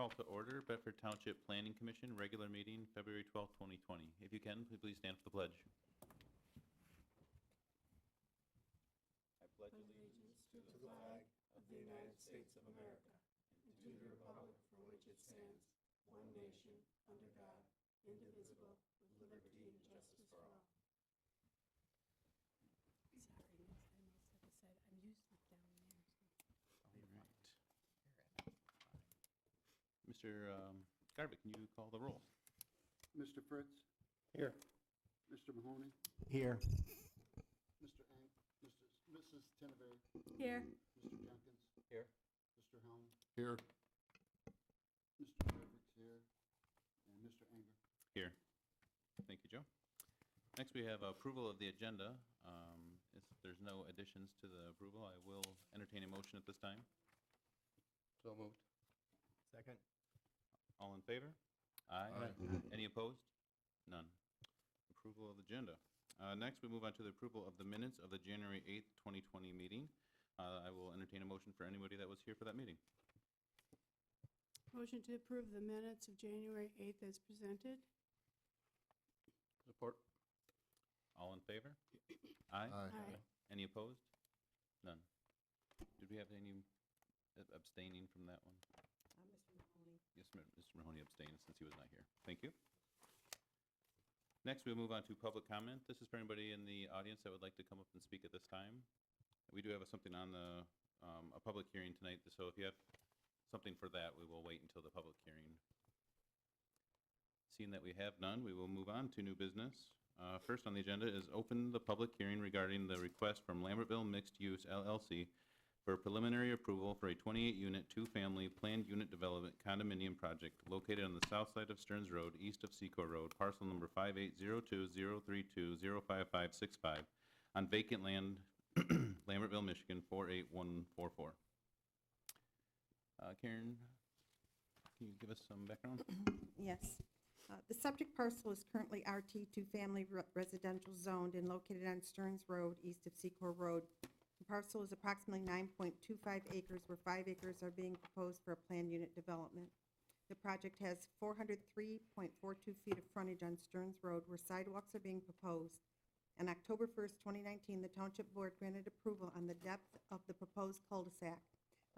Call to order, Bedford Township Planning Commission, regular meeting, February 12th, 2020. If you can, please stand for the pledge. I pledge allegiance to the flag of the United States of America and to the republic for which it stands, one nation, under God, indivisible, with liberty and justice for all. Sorry, Miss, I must have said, I'm usually down there. All right. Mr. Garbutt, can you call the roll? Mr. Fritz? Here. Mr. Mahoney? Here. Mrs. Tennever? Here. Mr. Jenkins? Here. Mr. Helm? Here. Mr. Fredericks here, and Mr. Anger. Here. Thank you, Joe. Next, we have approval of the agenda. If there's no additions to the approval, I will entertain a motion at this time. So moved. Second. All in favor? Aye. Aye. Any opposed? None. Approval of the agenda. Next, we move on to the approval of the minutes of the January 8th, 2020 meeting. I will entertain a motion for anybody that was here for that meeting. Motion to approve the minutes of January 8th as presented. Support. All in favor? Aye. Aye. Any opposed? None. Did we have any abstaining from that one? Mr. Mahoney. Yes, Mr. Mahoney abstained since he was not here. Thank you. Next, we'll move on to public comment. This is for anybody in the audience that would like to come up and speak at this time. We do have something on the, a public hearing tonight, so if you have something for that, we will wait until the public hearing. Seeing that we have none, we will move on to new business. First on the agenda is open the public hearing regarding the request from Lambertville Mixed Use LLC for preliminary approval for a 28-unit, two-family planned unit development condominium project located on the south side of Stearns Road, east of SECOR Road, parcel number 5802032055565, on vacant land, Lambertville, Michigan, 48144. Karen, can you give us some background? Yes. The subject parcel is currently RT two-family residential zoned and located on Stearns Road, east of Secor Road. The parcel is approximately 9.25 acres, where 5 acres are being proposed for a planned unit development. The project has 403.42 feet of frontage on Stearns Road, where sidewalks are being proposed. On October 1st, 2019, the Township Board granted approval on the depth of the proposed cul-de-sac.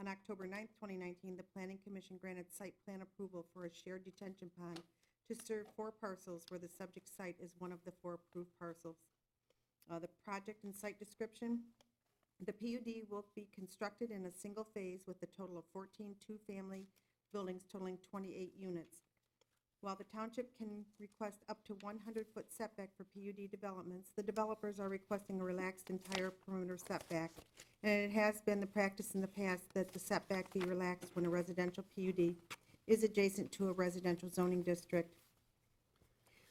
On October 9th, 2019, the Planning Commission granted site plan approval for a shared detention pond to serve 4 parcels, where the subject site is one of the 4 approved parcels. The project and site description: the PUD will be constructed in a single phase with a total of 14 two-family buildings totaling 28 units. While the township can request up to 100-foot setback for PUD developments, the developers are requesting a relaxed entire perimeter setback, and it has been the practice in the past that the setback be relaxed when a residential PUD is adjacent to a residential zoning district.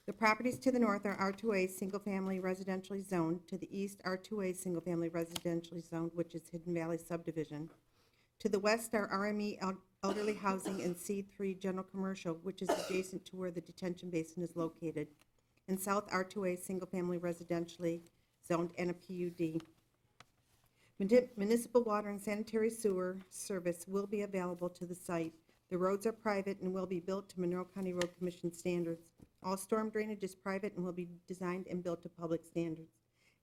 The properties to the north are R2A single-family residentially zoned. To the east, R2A single-family residentially zoned, which is Hidden Valley subdivision. To the west are RME elderly housing and C3 general commercial, which is adjacent to where the detention basin is located. And south, R2A single-family residentially zoned and a PUD. Municipal water and sanitary sewer service will be available to the site. The roads are private and will be built to Monroe County Road Commission standards. All storm drainage is private and will be designed and built to public standards.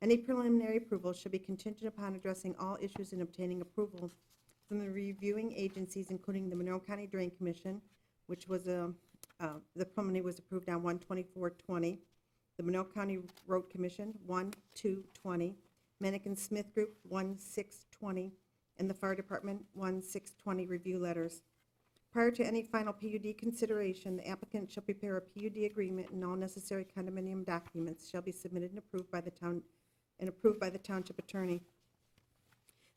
Any preliminary approval should be contingent upon addressing all issues and obtaining approval from the reviewing agencies, including the Monroe County Drain Commission, which was the preliminary was approved on 1/24/20, the Monroe County Road Commission 1/2/20, Manikin Smith Group 1/6/20, and the Fire Department 1/6/20 review letters. Prior to any final PUD consideration, the applicant shall prepare a PUD agreement, and all necessary condominium documents shall be submitted and approved by the township attorney.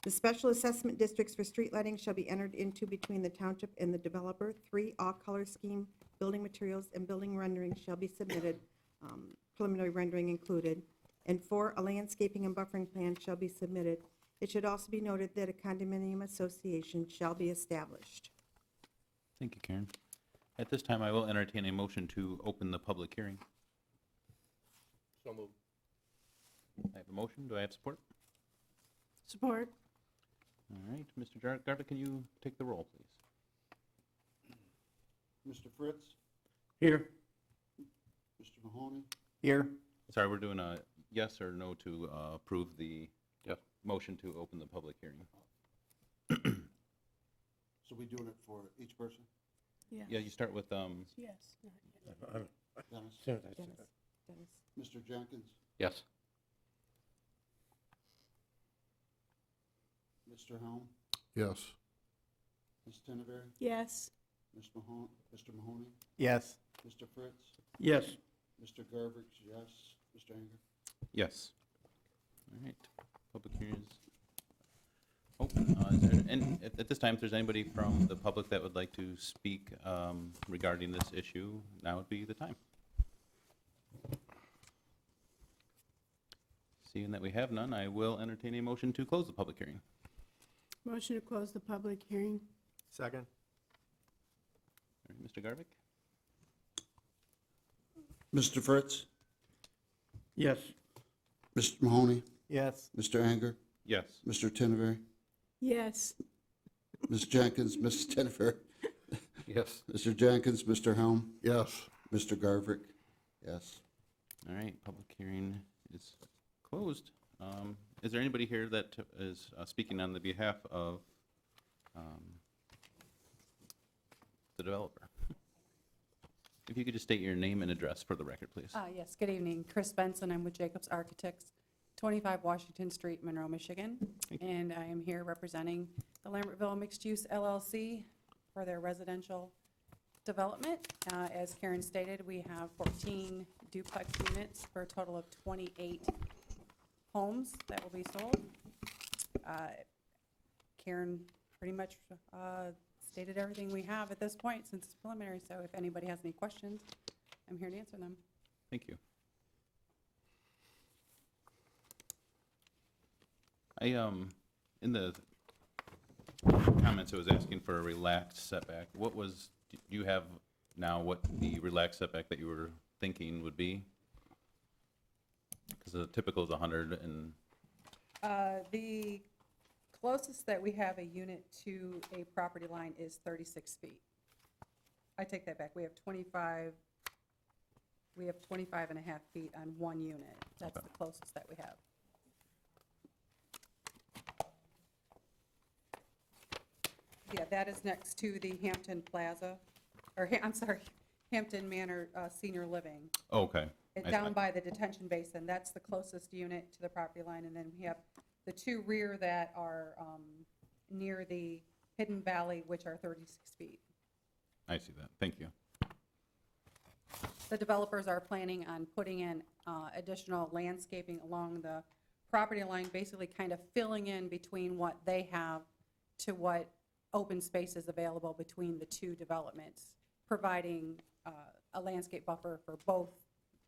The special assessment districts for street lighting shall be entered into between the township and the developer. 3, all color scheme, building materials, and building rendering shall be submitted, preliminary rendering included. And 4, a landscaping and buffering plan shall be submitted. It should also be noted that a condominium association shall be established. Thank you, Karen. At this time, I will entertain a motion to open the public hearing. So moved. I have a motion. Do I have support? Support. All right. Mr. Garbutt, can you take the roll, please? Mr. Fritz, Here. Mr. Mahoney, Here. Sorry, we're doing a yes or no to approve the Yes. motion to open the public hearing. so we doing it for each person? Yes. Yeah, you start with, Yes. not yes. Dennis, As soon as I see Dennis, it. Dennis. Mr. Jenkins, Yes. Mr. Helm, Yes. Ms. Tenneberry, Yes. Mr. Mahoney, Yes. Mr. Fritz, Yes. Mr. Garvich, yes, Mr. Anger. yes. All right, public hearing is open. And at this time, if there's anybody from the public that would like to speak regarding this issue, now would be the time. Seeing that we have none, I will entertain a motion to close the public hearing. Motion to close the public hearing. Second. All right, Mr. Garvick? Mr. Fritz, Yes. Mr. Mahoney, Yes. Mr. Anger, Yes. Mr. Tenneberry, Yes. Ms. Jenkins, Ms. Tenneberry, Yes. Mr. Jenkins, Mr. Helm, Yes. Mr. Garvich, yes. All right, public hearing is closed. Is there anybody here that is speaking on the behalf of the developer? If you could just state your name and address for the record, please. Yes, good evening. Chris Benson, I'm with Jacobs Architects, 25 Washington Street, Monroe, Michigan. Thank you. And I am here representing the Lambertville Mixed Use LLC for their residential development. As Karen stated, we have 14 duplex units for a total of 28 homes that will be sold. Karen pretty much stated everything we have at this point since it's preliminary, so if anybody has any questions, I'm here to answer them. Thank you. In the comments, it was asking for a relaxed setback. What was, do you have now what the relaxed setback that you were thinking would be? Because the typical is 100 and, The closest that we have a unit to a property line is 36 feet. I take that back. We have 25 and a half feet on one unit. That's Okay. the closest that we have. Yeah, that is next to the Hampton Plaza, or, I'm sorry, Hampton Manor Senior Living. oh, okay. It's I- down by the detention basin, that's the closest unit to the property line, and then we have the two rear that are near the Hidden Valley, which are 36 feet. I see that. Thank you. The developers are planning on putting in additional landscaping along the property line, basically kind of filling in between what they have to what open space is available between the two developments, providing a landscape buffer for both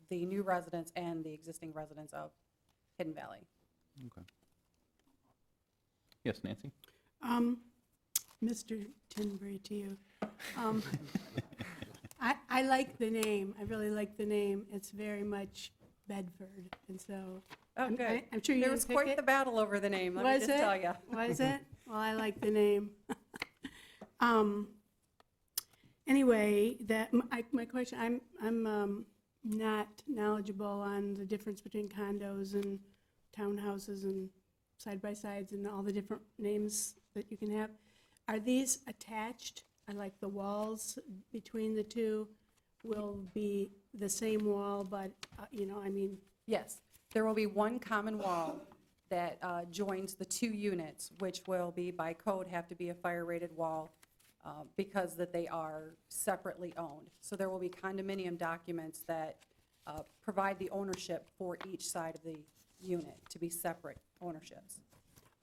the new residents and the existing residents of Hidden Valley. Okay. Yes, Nancy? Mr. Tinbury, to you. I like the name. I really like the name. It's very much Bedford, and so. Oh, good. I'm sure you There didn't was pick quite it. the battle over the name, let me Was just tell it? you. Was it? Well, I like the name. Anyway, my question, I'm not knowledgeable on the difference between condos and townhouses and side-by-sides and all the different names that you can have. Are these attached? I like the walls between the two will be the same wall, but, I mean, Yes, there will be one common wall that joins the two units, which will be, by code, have to be a fire-rated wall because that they are separately owned. So there will be condominium documents that provide the ownership for each side of the unit to be separate ownerships.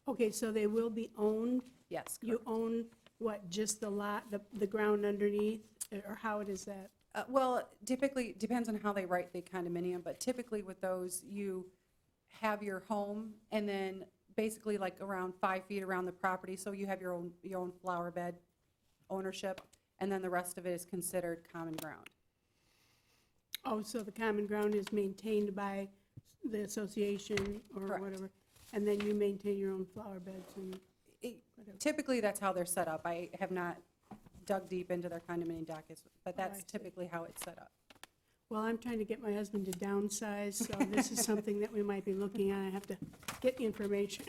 okay, so they will be owned? Yes, You own, what, just the lot, the ground underneath, or how is that? Well, typically, depends on how they write the condominium, but typically with those, you have your home and then basically like around 5 feet around the property, so you have your own flower bed ownership, and then the rest of it is considered common ground. Oh, so the common ground is maintained by the association or Correct. whatever, and then you maintain your own flower beds and whatever. Typically, that's how they're set up. I have not dug deep into their condominium dockets, but Oh, I that's see. typically how it's set up. Well, I'm trying to get my husband to downsize, so this is something that we might be looking at. I have to get the information.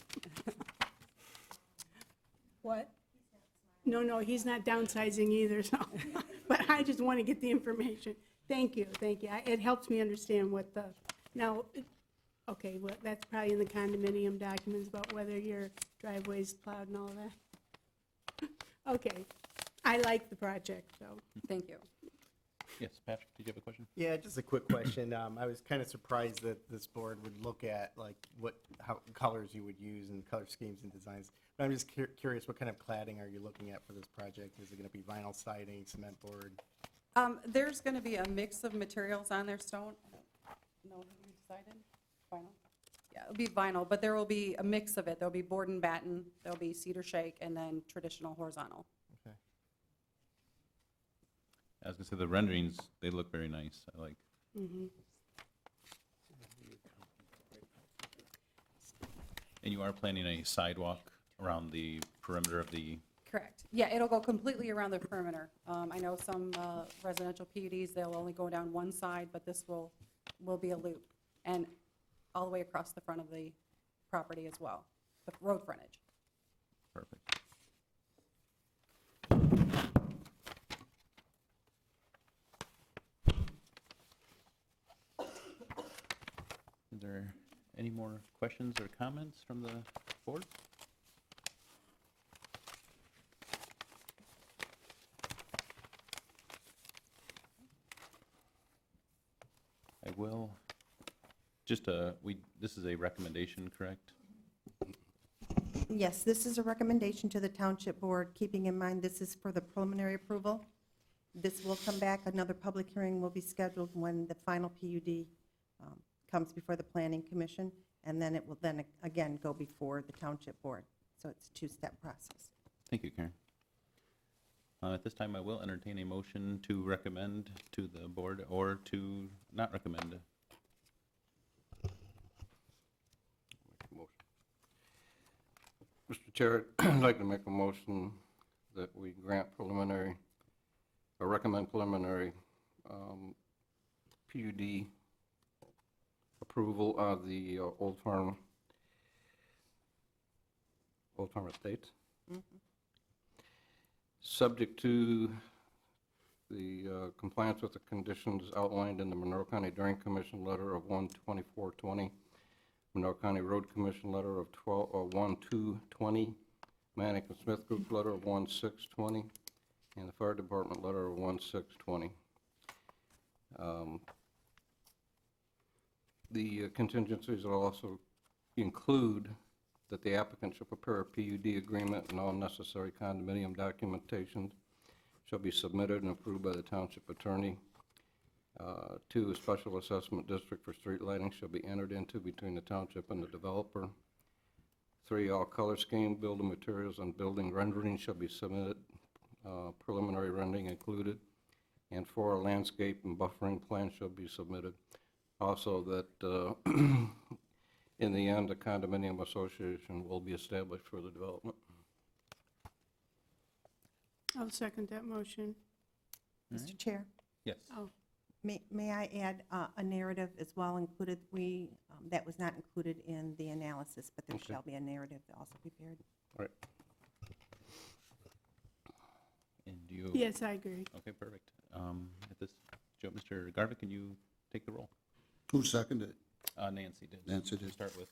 What? No, he's not downsizing either, so, but I just want to get the information. Thank you. It helps me understand what the, now, okay, well, that's probably in the condominium documents about whether your driveway's plowed and all of that. Okay, I like the project, so. Thank you. Yes, Patrick, did you have a question? Yeah, just a quick question. I was kind of surprised that this board would look at like how colors you would use and color schemes and designs. But I'm just curious, what kind of cladding are you looking at for this project? Is it going to be vinyl siding, cement board? There's going to be a mix of materials on their stone. I don't know, have you decided? Vinyl? Yeah, it'll be vinyl, but there will be a mix of it. There'll be board and batten, there'll be cedar shake, and then traditional horizontal. Okay. I was gonna say, the renderings, they look very nice. I like. Mhm. And you are planning a sidewalk around the perimeter of the, Correct. Yeah, it'll go completely around the perimeter. I know some residential PUDs, they'll only go down one side, but this will be a loop, and all the way across the front of the property as well, the road frontage. perfect. Is there any more questions or comments from the board? I will, just, this is a recommendation, correct? Yes, this is a recommendation to the Township Board, keeping in mind this is for the preliminary approval. This will come back, another public hearing will be scheduled when the final PUD comes before the Planning Commission, and then it will then again go before the Township Board. So it's a two-step process. Thank you, Karen. At this time, I will entertain a motion to recommend to the board or to not recommend. Mr. Chair, I'd like to make a motion that we grant preliminary, or recommend preliminary PUD approval of the Old Farm Estates. Subject to the compliance with the conditions outlined in the Monroe County Drain Commission letter of 1/24/20, Monroe County Road Commission letter of 1/2/20, Manick and Smith Group letter of 1/6/20, and the Fire Department letter of 1/6/20. The contingencies will also include that the applicant shall prepare a PUD agreement and all necessary condominium documentation shall be submitted and approved by the township attorney. 2, a special assessment district for street lighting shall be entered into between the township and the developer. 3, all color scheme, building materials, and building rendering shall be submitted, preliminary rendering included. And 4, a landscape and buffering plan shall be submitted. Also that in the end, a condominium association will be established for the development. I'll second that motion. Mr. Chair, Yes. Oh, may I add a narrative as well included? That was not included in the analysis, but there Okay. shall be a narrative also prepared. All right. And do you? yes, I agree. Okay, perfect. At this, Mr. Garvick, can you take the roll? Who seconded it? Nancy did. Nancy We'll did. start with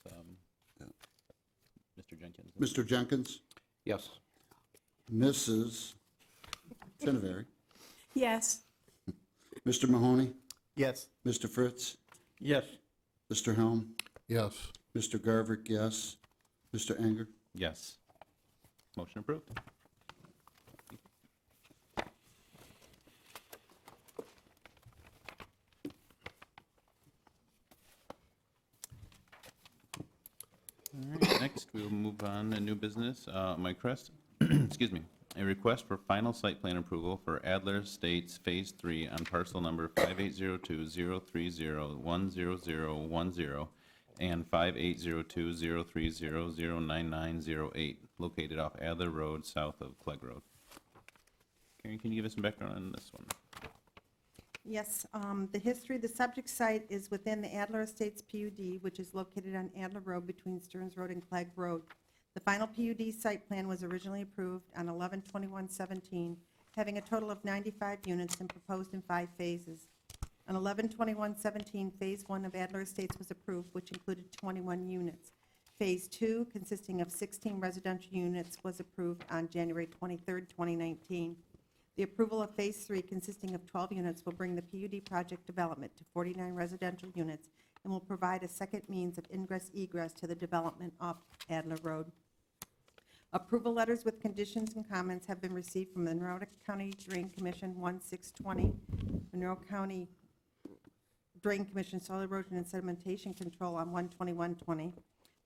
Yeah. Mr. Jenkins. Mr. Jenkins, Yes. Mrs. Tinnevery, Yes, Mr. Mahoney, Yes. Mr. Fritz, Yes. Mr. Helm, Yes. Mr. Garvick, yes. Mr. Anger? Yes. Motion approved. All right, next we will move on to new business. My request, excuse me, a request for final site plan approval for Adler Estates Phase 3 on parcel number 5802-030-10010 and 5802-030-09908, located off Adler Road, south of CLEGG Road. Karen, can you give us some background on this one? Yes, the history, the subject site is within the Adler Estates PUD, which is located on Adler Road between Stearns Road and Clegg Road. The final PUD site plan was originally approved on 11/21/17, having a total of 95 units and proposed in 5 phases. On 11/21/17, Phase 1 of Adler Estates was approved, which included 21 units. Phase 2, consisting of 16 residential units, was approved on January 23, 2019. The approval of Phase 3, consisting of 12 units, will bring the PUD project development to 49 residential units and will provide a second means of ingress-egress to the development off Adler Road. Approval letters with conditions and comments have been received from the Monroe County Drain Commission 1/6/20, Monroe County Drain Commission Soil Erosion and Sedimentation Control on 1/21/20,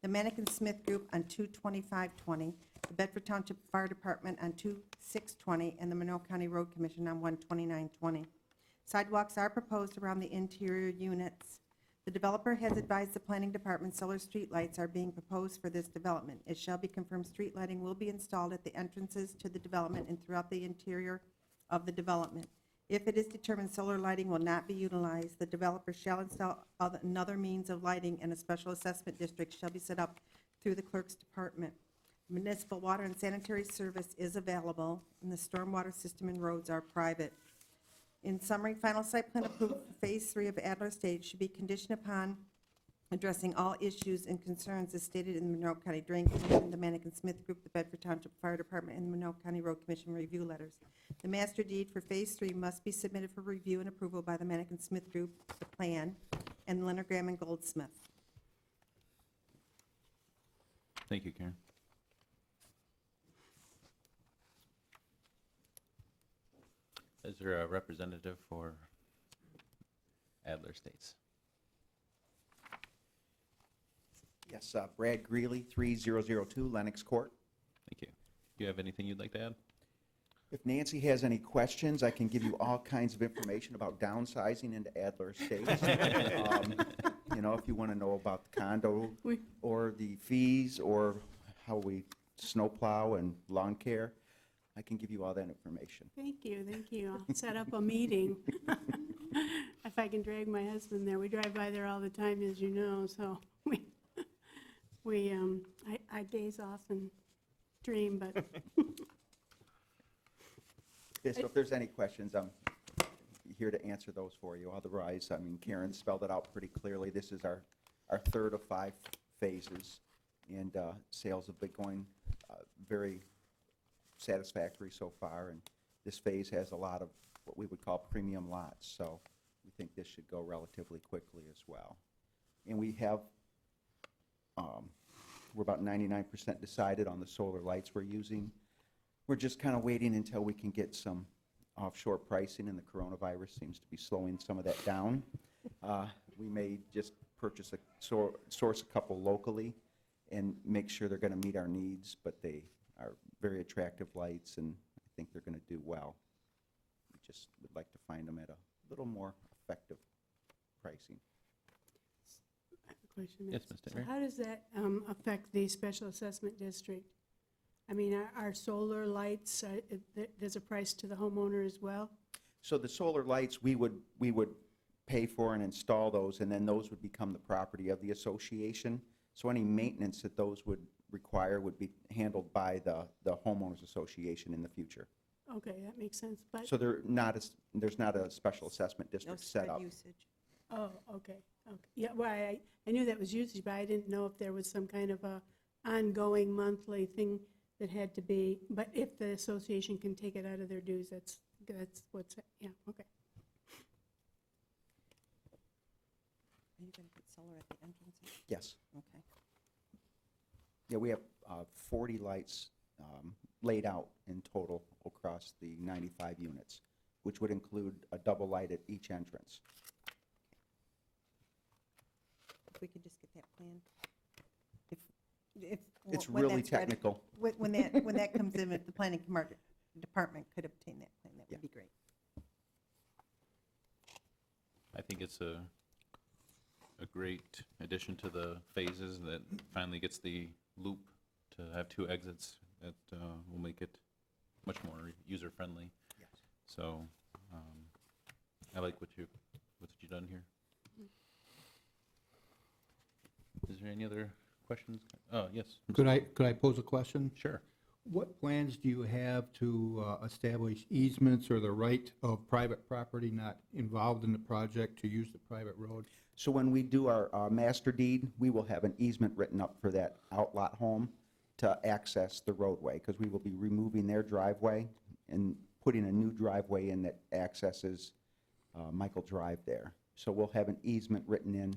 the Manikin Smith Group on 2/25/20, the Bedford Township Fire Department on 2/6/20, and the Monroe County Road Commission on 1/29/20. Sidewalks are proposed around the interior units. The developer has advised the planning department solar streetlights are being proposed for this development. It shall be confirmed street lighting will be installed at the entrances to the development and throughout the interior of the development. If it is determined solar lighting will not be utilized, the developer shall install another means of lighting, and a special assessment district shall be set up through the clerk's department. Municipal water and sanitary service is available, and the stormwater system and roads are private. In summary, final site plan approval for Phase 3 of Adler Estates should be conditioned upon addressing all issues and concerns as stated in the Monroe County Drain Commission, the Manikin Smith Group, the Bedford Township Fire Department, and the Monroe County Road Commission review letters. The master deed for Phase 3 must be submitted for review and approval by the Manikin Smith Group, the plan, and Lindergram and Goldsmith. Thank you, Karen. Is there a representative for Adler Estates? Yes, Brad Greeley, 3002 Lennox Court. Thank you. Do you have anything you'd like to add? If Nancy has any questions, I can give you all kinds of information about downsizing into Adler Estates. You know, if you want to know about the condo or the fees or how we snowplow and lawn care, I can give you all that information. Thank you, thank you. I'll set up a meeting. If I can drag my husband there. We drive by there all the time, as you know, so I gaze off and dream, but Yeah, so if there's any questions, I'm here to answer those for you. Otherwise, I mean, Karen spelled it out pretty clearly. This is our third of 5 phases, and sales have been going very satisfactory so far, and this phase has a lot of what we would call premium lots, so we think this should go relatively quickly as well. And we have, we're about 99% decided on the solar lights we're using. We're just kind of waiting until we can get some offshore pricing, and the coronavirus seems to be slowing some of that down. We may just purchase source a couple locally and make sure they're going to meet our needs, but they are very attractive lights, and I think they're going to do well. We just would like to find them at a little more effective pricing. I have a question. Yes, Ms. So Taylor. how does that affect the special assessment district? I mean, are solar lights, there's a price to the homeowner as well? So the solar lights, we would pay for and install those, and then those would become the property of the association. So any maintenance that those would require would be handled by the homeowners association in the future. Okay, that makes sense, but, So there's not a special assessment No district set spread up. usage. oh, okay. Yeah, well, I knew that was usage, but I didn't know if there was some kind of a ongoing monthly thing that had to be, but if the association can take it out of their dues, that's what's, yeah, okay. Are you going to put solar at the entrances? Yes. Okay. Yeah, we have 40 lights laid out in total across the 95 units, which would include a double light at each entrance. If we could just get that plan. If It's when really that's ready. technical. When that comes in, if the planning department could obtain that plan, that would be great. I think it's a great addition to the phases that finally gets the loop to have 2 exits that will make it much more user-friendly. Yes. So, I like what you done here. Is there any other questions? Oh, yes. Could I pose a question? Sure. What plans do you have to establish easements or the right of private property not involved in the project to use the private road? So when we do our master deed, we will have an easement written up for that outlot home to access the roadway, because we will be removing their driveway and putting a new driveway in that accesses Michael Drive there. So we'll have an easement written in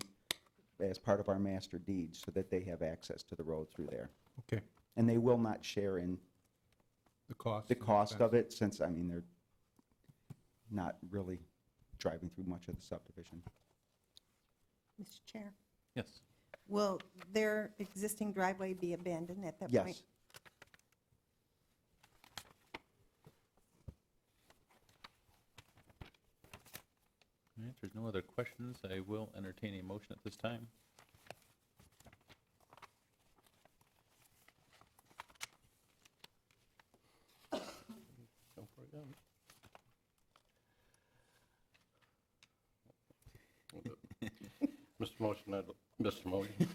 as part of our master deed so that they have access to the road through there. Okay, And they will not share in the cost. the cost of it, since, I mean, they're not really driving through much of the subdivision. Mr. Chair, Yes. will their existing driveway be abandoned at that point? Yes. All right, if there's no other questions, I will entertain a motion at this time. Go for it, Doug. Mr. Motion,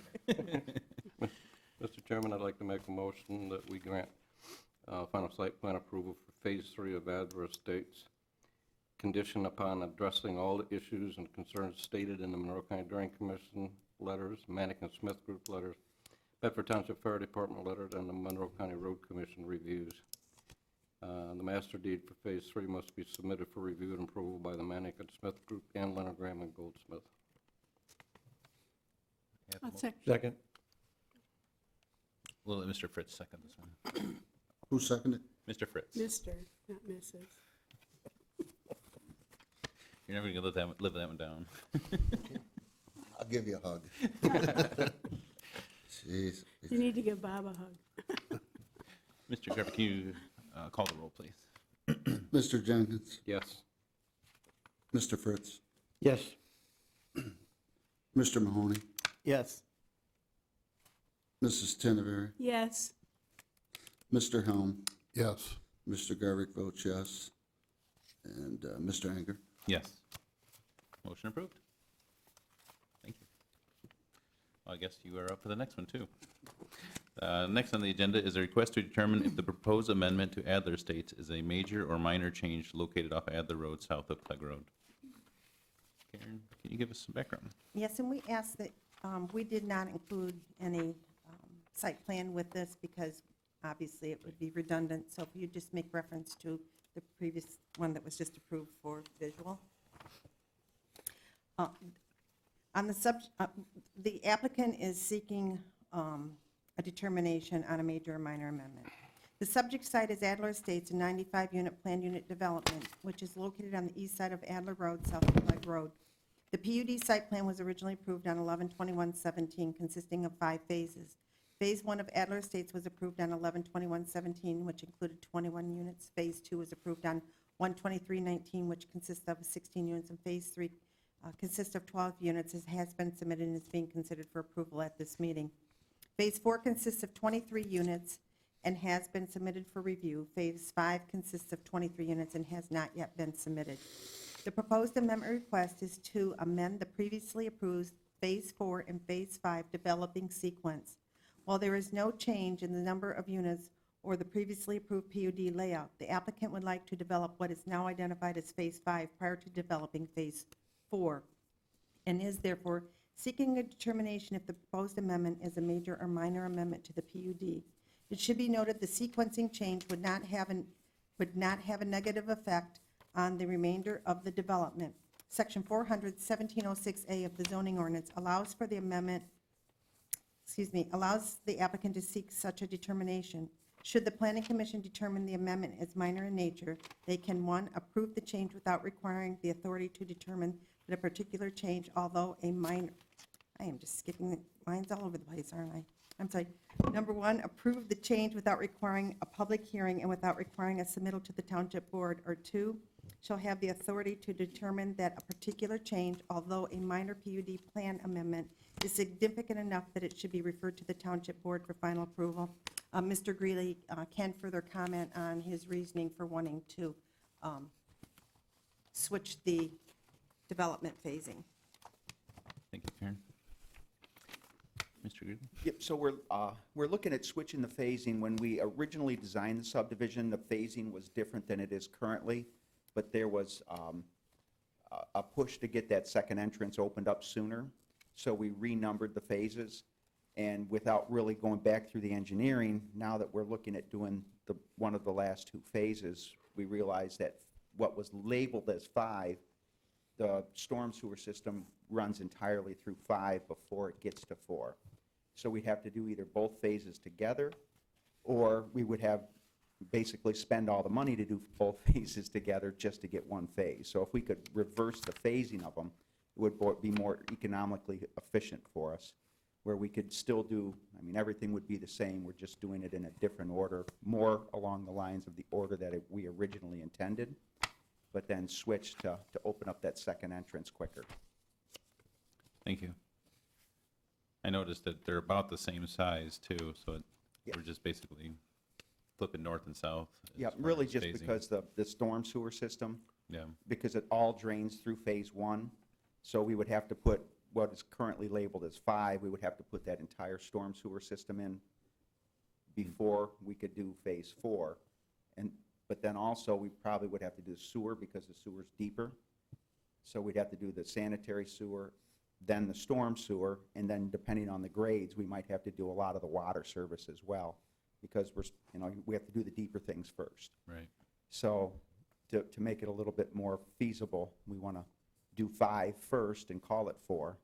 Mr. Chairman, I'd like to make a motion that we grant final site plan approval for Phase 3 of Adler Estates, conditioned upon addressing all the issues and concerns stated in the Monroe County Drain Commission letters, Manick and Smith Group letters, Bedford Township Fire Department letters, and the Monroe County Road Commission reviews. The master deed for Phase 3 must be submitted for review and approval by the Manick and Smith Group and Leonard Graham and Goldsmith. Have a I'll mo- second. Second. We'll let Mr. Fritz second this one. Who seconded? Mr. Fritz, Mr., not Mrs. you're never gonna live that one down. I'll give you a hug. Jeez. You need to give Bob a hug. Mr. Garber, can you call the roll, please? Mr. Jenkins, Yes. Mr. Fritz, Yes. Mr. Mahoney, Yes. Mrs. Tinnevery, Yes, Mr. Helm, Yes. Mr. Garvick votes yes, and Mr. Anger. Yes. Motion approved. Thank you. Well, I guess you are up for the next one, too. Next on the agenda is a request to determine if the proposed amendment to Adler Estates is a major or minor change located off Adler Road, south of CLEGG Road. Karen, can you give us some background? Yes, and we asked that, we did not include any site plan with this because obviously it would be redundant. So if you just make reference to the previous one that was just approved for visual. On the applicant is seeking a determination on a major or minor amendment. The subject site is Adler Estates, a 95-unit planned unit development, which is located on the east side of Adler Road, south of CLEGG Road. The PUD site plan was originally approved on 11/21/17, consisting of 5 phases. Phase 1 of Adler Estates was approved on 11/21/17, which included 21 units. Phase 2 was approved on 1/23/19, which consists of 16 units, and Phase 3 consists of 12 units, as has been submitted and is being considered for approval at this meeting. Phase 4 consists of 23 units and has been submitted for review. Phase 5 consists of 23 units and has not yet been submitted. The proposed amendment request is to amend the previously approved Phase 4 and Phase 5 developing sequence. While there is no change in the number of units or the previously approved PUD layout, the applicant would like to develop what is now identified as Phase 5 prior to developing Phase 4, and is therefore seeking a determination if the proposed amendment is a major or minor amendment to the PUD. It should be noted the sequencing change would not have a negative effect on the remainder of the development. Section 400-1706A of the zoning ordinance allows for the amendment, allows the applicant to seek such a determination. Should the planning commission determine the amendment is minor in nature, they can, 1, approve the change without requiring the authority to determine that a particular change, although a minor, I am just skipping lines all over the place, aren't I? I'm sorry. Number 1, approve the change without requiring a public hearing and without requiring a submittal to the township board. Or 2, shall have the authority to determine that a particular change, although a minor PUD plan amendment, is significant enough that it should be referred to the township board for final approval. Mr. Greeley can further comment on his reasoning for wanting to switch the development phasing. Thank you, Karen. Mr. Green? Yep, so we're looking at switching the phasing. When we originally designed the subdivision, the phasing was different than it is currently, but there was a push to get that second entrance opened up sooner, so we renumbered the phases. And without really going back through the engineering, now that we're looking at doing one of the last two phases, we realize that what was labeled as 5, the storm sewer system runs entirely through 5 before it gets to 4. So we'd have to do either both phases together, or we would have basically spend all the money to do both phases together just to get one phase. So if we could reverse the phasing of them, it would be more economically efficient for us, where we could still do, I mean, everything would be the same, we're just doing it in a different order, more along the lines of the order that we originally intended, but then switch to open up that second entrance quicker. Thank you. I noticed that they're about the same size too, so Yeah. we're just basically flipping north and south. as Yeah, far really as just phasing. because the storm sewer system, Yeah, because it all drains through phase 1, so we would have to put what is currently labeled as 5, we would have to put that entire storm sewer system in before we could do phase 4. But then also, we probably would have to do sewer because the sewer's deeper. So we'd have to do the sanitary sewer, then the storm sewer, and then depending on the grades, we might have to do a lot of the water service as well, because we have to do the deeper things first. right. So to make it a little bit more feasible, we want to do 5 first and call it 4.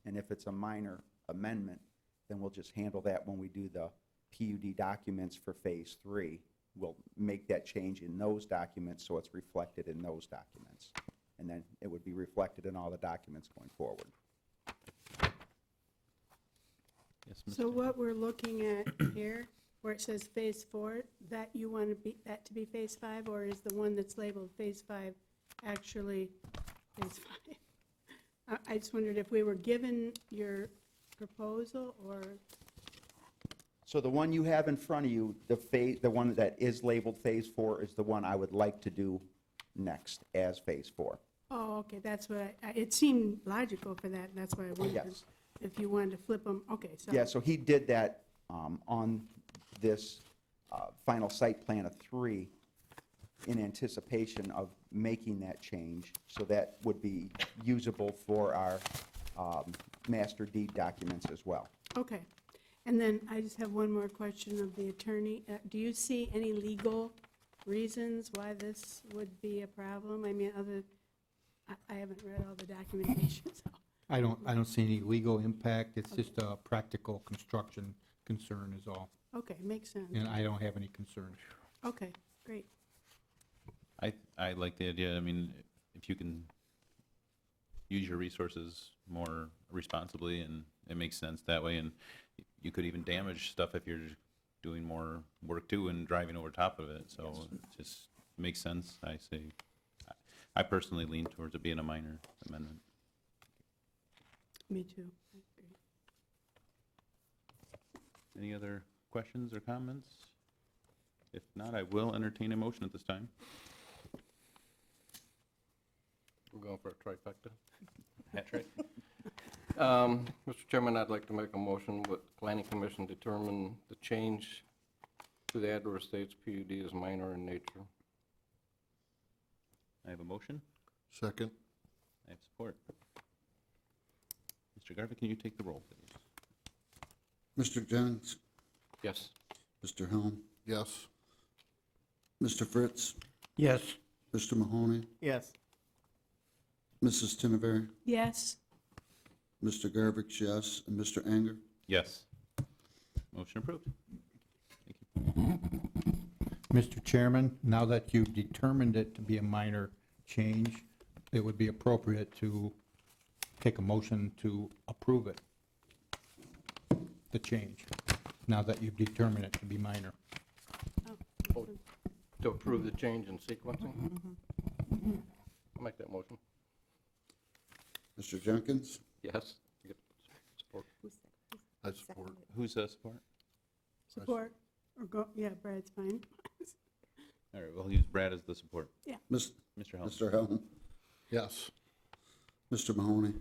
And if it's a minor amendment, then we'll just handle that when we do the PUD documents for phase 3. We'll make that change in those documents so it's reflected in those documents. And then it would be reflected in all the documents going forward. Yes, So Mr. what we're looking at here, where it says phase 4, that you want that to be phase 5, or is the one that's labeled phase 5 actually phase 5? I just wondered if we were given your proposal, or, So the one you have in front of you, the one that is labeled phase 4 is the one I would like to do next as phase 4. oh, okay, that's what it seemed logical for that, and that's why I wondered Yes. if you wanted to flip them, okay, so. Yeah, so he did that on this final site plan of 3 in anticipation of making that change, so that would be usable for our master deed documents as well. Okay. And then I just have one more question of the attorney. Do you see any legal reasons why this would be a problem? I mean, I haven't read all the documentation, so. I don't see any legal impact. It's just a practical construction concern is all. Okay, makes sense. And I don't have any concerns. Okay, great. I like the idea, I mean, if you can use your resources more responsibly, and it makes sense that way, and you could even damage stuff if you're doing more work too and driving over top of it, so it just makes sense, I say. I personally lean towards it being a minor amendment. Me too. I agree. Any other questions or comments? If not, I will entertain a motion at this time. We're going for a trifecta. Hat trick? Mr. Chairman, I'd like to make a motion with the Planning Commission determine the change to the Adler Estates PUD is minor in nature. I have a motion. Second. I have support. Mr. Garvey, can you take the roll, please? Mr. Jennings? Yes. Mr. Helm? Yes. Mr. Fritz? Yes. Mr. Mahoney? Yes. Mrs. Tinneberry? Yes, Mr. Garvix, yes. And Mr. Anger? Yes. Motion approved. Thank you. Mr. Chairman, now that you've determined it to be a minor change, it would be appropriate to take a motion to approve it, the change, now that you've determined it to be minor. To approve the change in sequencing? I'll make that motion. Mr. Jenkins? Yes. You get support. I support. Who's support? support, or go, yeah, Brad's fine. All right, we'll use Brad as the support. Mr. Mr. Helm. Helm? Yes. Mr. Mahoney,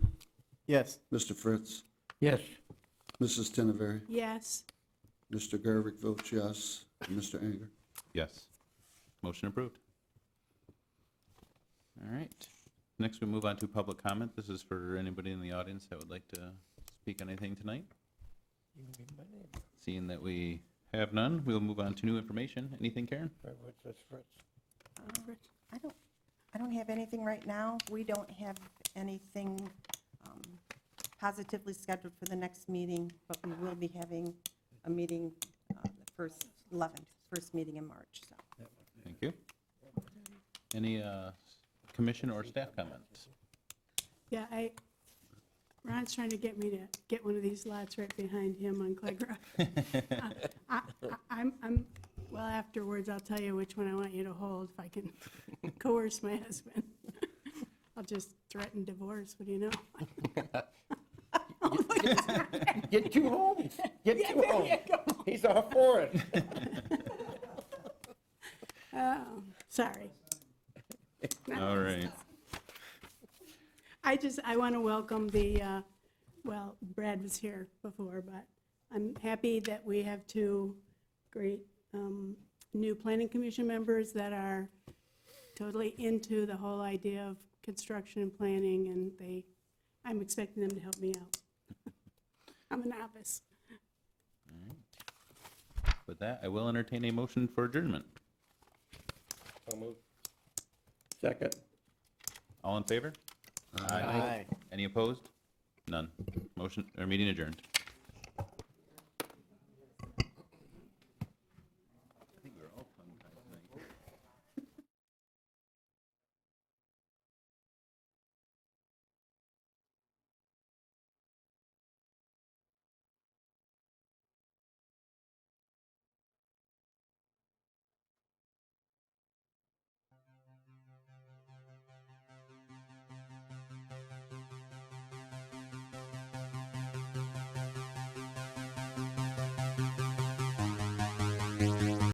Yes. Mr. Fritz, Yes. Mrs. Tinneberry, Yes. Mr. Garvick votes yes, and Mr. Anger. Yes. Motion approved. All right. Next, we move on to public comment. This is for anybody in the audience that would like to speak on anything tonight. Seeing that we have none, we'll move on to new information. Anything, Karen? I don't have anything right now. We don't have anything positively scheduled for the next meeting, but we will be having a meeting, the first meeting in March, so. Thank you. Any commission or staff comments? Yeah, Ron's trying to get me to get one of these lots right behind him on Clegg Road. Well, afterwards, I'll tell you which one I want you to hold if I can coerce my husband. I'll just threaten divorce, what do you know? Get two homes. Get two homes. He's all for it. Oh, sorry. All right. I want to welcome well, Brad was here before, but I'm happy that we have two great new planning commission members that are totally into the whole idea of construction and planning, and I'm expecting them to help me out. I'm a novice. With that, I will entertain a motion for adjournment. Second. All in favor? Aye. Any opposed? None. Motion, or meeting adjourned.